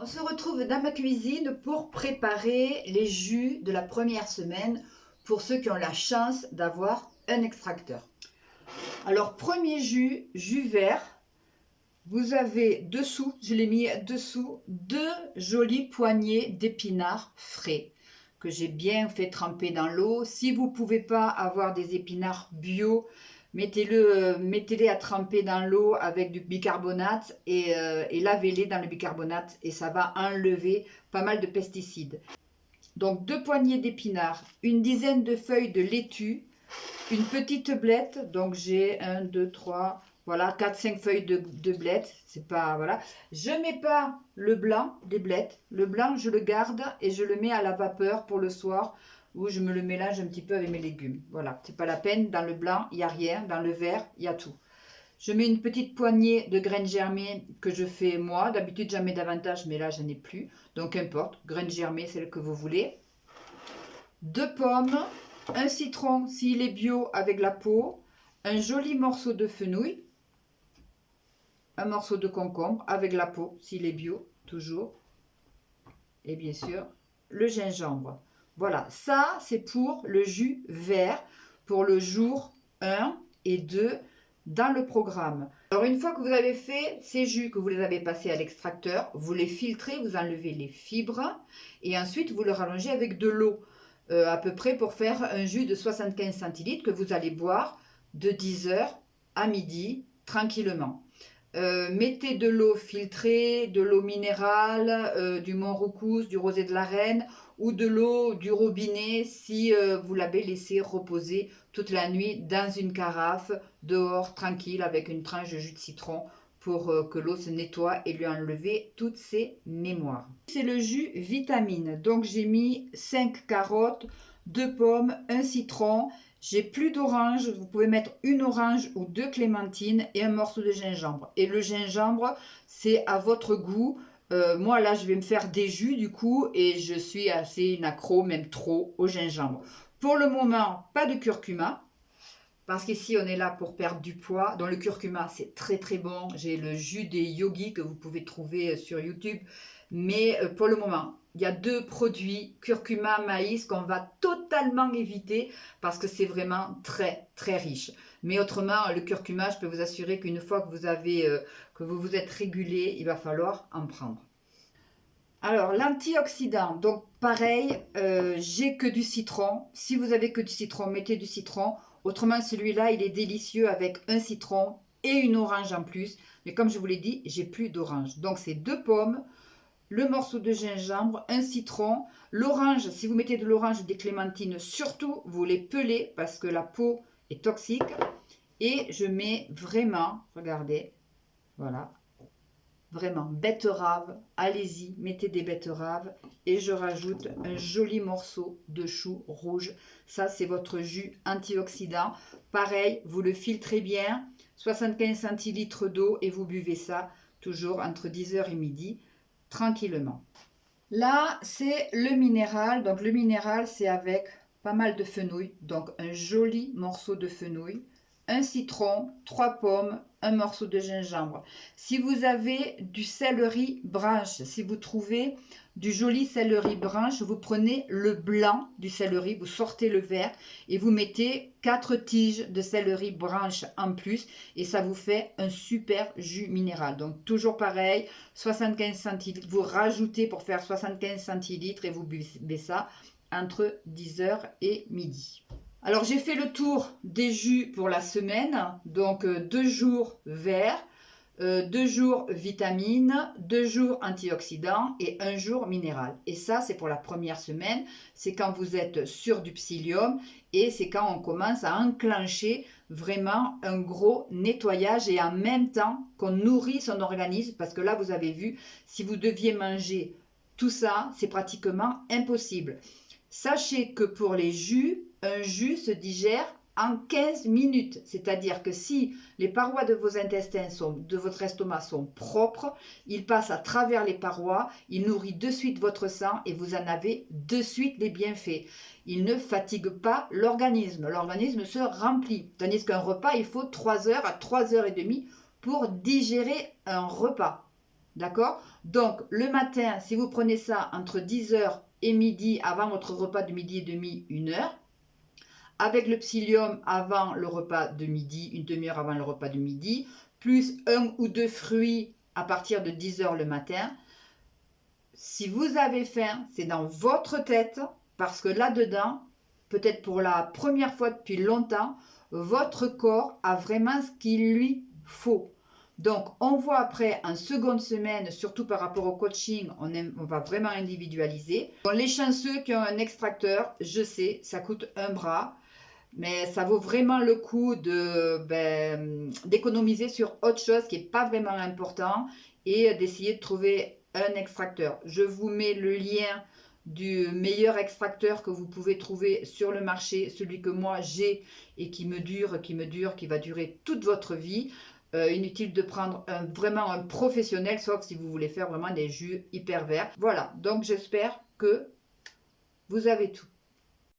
On se retrouve dans ma cuisine pour préparer les jus de la première semaine pour ceux qui ont la chance d'avoir un extracteur. Alors, premier jus, jus vert. Vous avez dessous, je l'ai mis dessous, 2 jolies poignées d'épinards frais que j'ai bien fait tremper dans l'eau. Si vous ne pouvez pas avoir des épinards bio, mettez-les à tremper dans l'eau avec du bicarbonate et lavez-les dans le bicarbonate et ça va enlever pas mal de pesticides. Donc 2 poignées d'épinards, une dizaine de feuilles de laitue, une petite blette, donc j'ai 1, 2, 3, voilà, 4, 5 feuilles de blette, c'est pas, voilà. Je mets pas le blanc des blettes, le blanc je le garde et je le mets à la vapeur pour le soir où je me le mélange un petit peu avec mes légumes. Voilà, c'est pas la peine, dans le blanc il n'y a rien, dans le vert il y a tout. Je mets une petite poignée de graines germées que je fais moi, d'habitude j'en mets davantage mais là j'en ai plus, donc importe, graines germées, celles que vous voulez. 2 pommes, un citron s'il est bio avec la peau, un joli morceau de fenouil, un morceau de concombre avec la peau s'il est bio, toujours, et bien sûr le gingembre. Voilà, ça c'est pour le jus vert, pour le jour 1 et 2 dans le programme. Alors une fois que vous avez fait ces jus, que vous les avez passés à l'extracteur, vous les filtrez, vous enlevez les fibres et ensuite vous le rallongez avec de l'eau. À peu près pour faire un jus de 75 centilitres que vous allez boire de 10h à midi tranquillement. Mettez de l'eau filtrée, de l'eau minérale, du Montroucous, du Rosé de la Reine ou de l'eau du robinet si vous l'avez laissé reposer toute la nuit dans une carafe dehors tranquille avec une tranche de jus de citron pour que l'eau se nettoie et lui enlever toutes ses mémoires. C'est le jus vitamine, donc j'ai mis 5 carottes, 2 pommes, un citron. J'ai plus d'orange, vous pouvez mettre une orange ou 2 clémentines et un morceau de gingembre. Et le gingembre, c'est à votre goût. Moi là, je vais me faire des jus du coup et je suis assez une accro, même trop, au gingembre. Pour le moment, pas de curcuma. Parce qu'ici, on est là pour perdre du poids. Dans le curcuma, c'est très très bon. J'ai le jus des yogis que vous pouvez trouver sur YouTube. Mais pour le moment, il y a 2 produits, curcuma, maïs, qu'on va totalement éviter parce que c'est vraiment très très riche. Mais autrement, le curcuma, je peux vous assurer qu'une fois que vous vous êtes régulé, il va falloir en prendre. Alors, l'antioxydant, donc pareil, j'ai que du citron. Si vous avez que du citron, mettez du citron. Autrement, celui-là, il est délicieux avec un citron et une orange en plus. Mais comme je vous l'ai dit, j'ai plus d'orange. Donc, c'est 2 pommes, le morceau de gingembre, un citron. L'orange, si vous mettez de l'orange ou des clémentines, surtout, vous les pelez parce que la peau est toxique. Et je mets vraiment, regardez, voilà. Vraiment, betterave, allez-y, mettez des betteraves et je rajoute un joli morceau de chou rouge. Ça, c'est votre jus antioxydant. Pareil, vous le filtrez bien, 75 centilitres d'eau et vous buvez ça toujours entre 10h et midi, tranquillement. Là, c'est le minéral. Donc, le minéral, c'est avec pas mal de fenouil. Donc, un joli morceau de fenouil, un citron, 3 pommes, un morceau de gingembre. Si vous avez du céleri branche, si vous trouvez du joli céleri branche, vous prenez le blanc du céleri, vous sortez le vert et vous mettez 4 tiges de céleri branche en plus et ça vous fait un super jus minéral. Donc toujours pareil, 75 centilitres, vous rajoutez pour faire 75 centilitres et vous buvez ça entre 10h et midi. Alors, j'ai fait le tour des jus pour la semaine. Donc, 2 jours verts, 2 jours vitamines, 2 jours antioxydants et 1 jour minéral. Et ça, c'est pour la première semaine. C'est quand vous êtes sur du psyllium et c'est quand on commence à enclencher vraiment un gros nettoyage et en même temps qu'on nourrit son organisme. Parce que là, vous avez vu, si vous deviez manger tout ça, c'est pratiquement impossible. Sachez que pour les jus, un jus se digère en 15 minutes. C'est-à-dire que si les parois de vos intestins, de votre estomac sont propres, il passe à travers les parois, il nourrit de suite votre sang et vous en avez de suite les bienfaits. Il ne fatigue pas l'organisme. L'organisme se remplit. Tandis qu'un repas, il faut 3 heures à 3h30 pour digérer un repas. D'accord? Donc, le matin, si vous prenez ça entre 10h et midi, avant votre repas de midi et demi, 1 heure. Avec le psyllium avant le repas de midi, une demi-heure avant le repas de midi, plus 1 ou 2 fruits à partir de 10h le matin. Si vous avez faim, c'est dans votre tête, parce que là-dedans, peut-être pour la première fois depuis longtemps, votre corps a vraiment ce qu'il lui faut. Donc, on voit après, en seconde semaine, surtout par rapport au coaching, on va vraiment individualiser. Bon, les chanceux qui ont un extracteur, je sais, ça coûte un bras, mais ça vaut vraiment le coup d'économiser sur autre chose qui n'est pas vraiment important et d'essayer de trouver un extracteur. Je vous mets le lien du meilleur extracteur que vous pouvez trouver sur le marché, celui que moi j'ai et qui va durer toute votre vie. Inutile de prendre vraiment un professionnel, sauf si vous voulez faire vraiment des jus hyper verts. Voilà, donc j'espère que vous avez tout.